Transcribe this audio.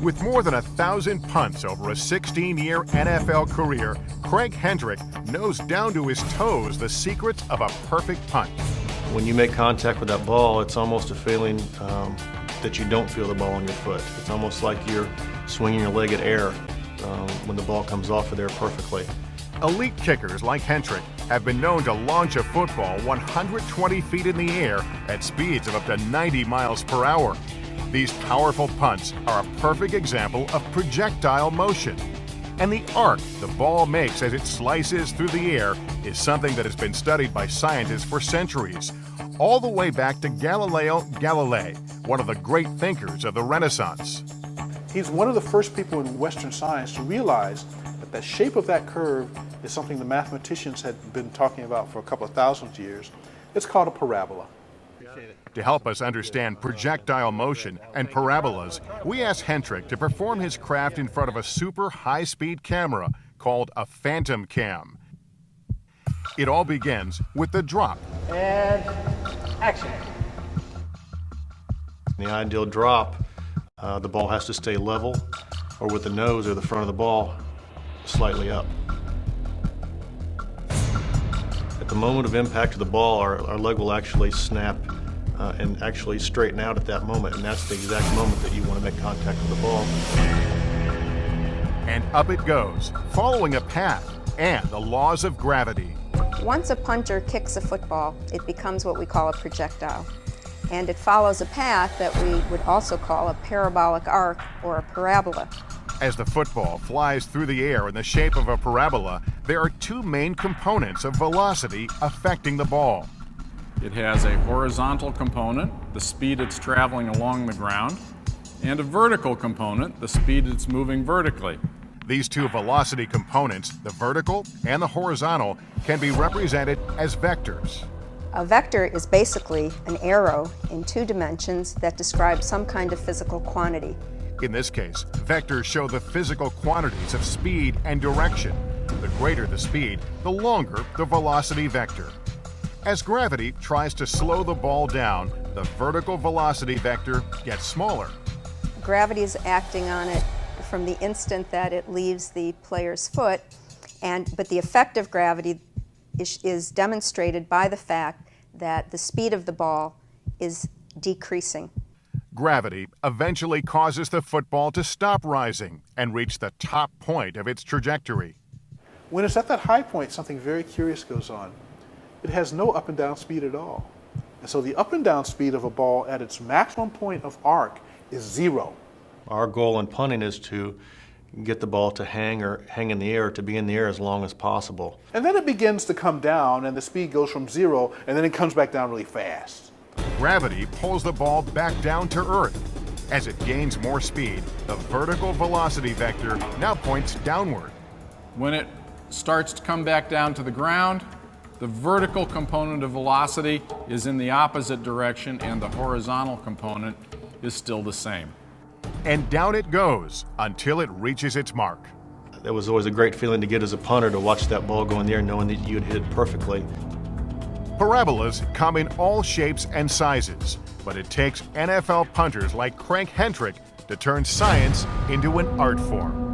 With more than 1,000 punts over a 16-year NFL career, Craig Hentrich knows down to his toes the secrets of a perfect punt. When you make contact with that ball, it's almost a feeling that you don't feel the ball on your foot. It's almost like you're swinging your leg at air when the ball comes off of there perfectly. Elite kickers like Hentrich have been known to launch a football 120 feet in the air at speeds of up to 90 miles per hour. These powerful punts are a perfect example of projectile motion. And the arc the ball makes as it slices through the air is something that has been studied by scientists for centuries, all the way back to Galileo Galilei, one of the great thinkers of the Renaissance. He's one of the first people in Western science to realize that the shape of that curve is something the mathematicians had been talking about for a couple of thousand years. It's called a parabola. To help us understand projectile motion and parabolas, we asked Hentrich to perform his craft in front of a super high-speed camera called a phantom cam. It all begins with the drop. And action. In the ideal drop, the ball has to stay level or with the nose or the front of the ball slightly up. At the moment of impact of the ball, our leg will actually snap and actually straighten out at that moment, and that's the exact moment that you want to make contact with the ball. And up it goes, following a path and the laws of gravity. Once a punter kicks a football, it becomes what we call a projectile. And it follows a path that we would also call a parabolic arc or a parabola. As the football flies through the air in the shape of a parabola, there are two main components of velocity affecting the ball. It has a horizontal component, the speed it's traveling along the ground, and a vertical component, the speed it's moving vertically. These two velocity components, the vertical and the horizontal, can be represented as vectors. A vector is basically an arrow in 2 dimensions that describes some kind of physical quantity. In this case, vectors show the physical quantities of speed and direction. The greater the speed, the longer the velocity vector. As gravity tries to slow the ball down, the vertical velocity vector gets smaller. Gravity is acting on it from the instant that it leaves the player's foot, but the effect of gravity is demonstrated by the fact that the speed of the ball is decreasing. Gravity eventually causes the football to stop rising and reach the top point of its trajectory. When it's at that high point, something very curious goes on. It has no up and down speed at all. And so the up and down speed of a ball at its maximum point of arc is 0. Our goal in punting is to get the ball to hang in the air, to be in the air as long as possible. And then it begins to come down, and the speed goes from 0, and then it comes back down really fast. Gravity pulls the ball back down to Earth. As it gains more speed, the vertical velocity vector now points downward. When it starts to come back down to the ground, the vertical component of velocity is in the opposite direction and the horizontal component is still the same. And down it goes until it reaches its mark. That was always a great feeling to get as a punter, to watch that ball go in the air knowing that you had hit it perfectly. Parabolas come in all shapes and sizes, but it takes NFL punters like Craig Hentrich to turn science into an art form.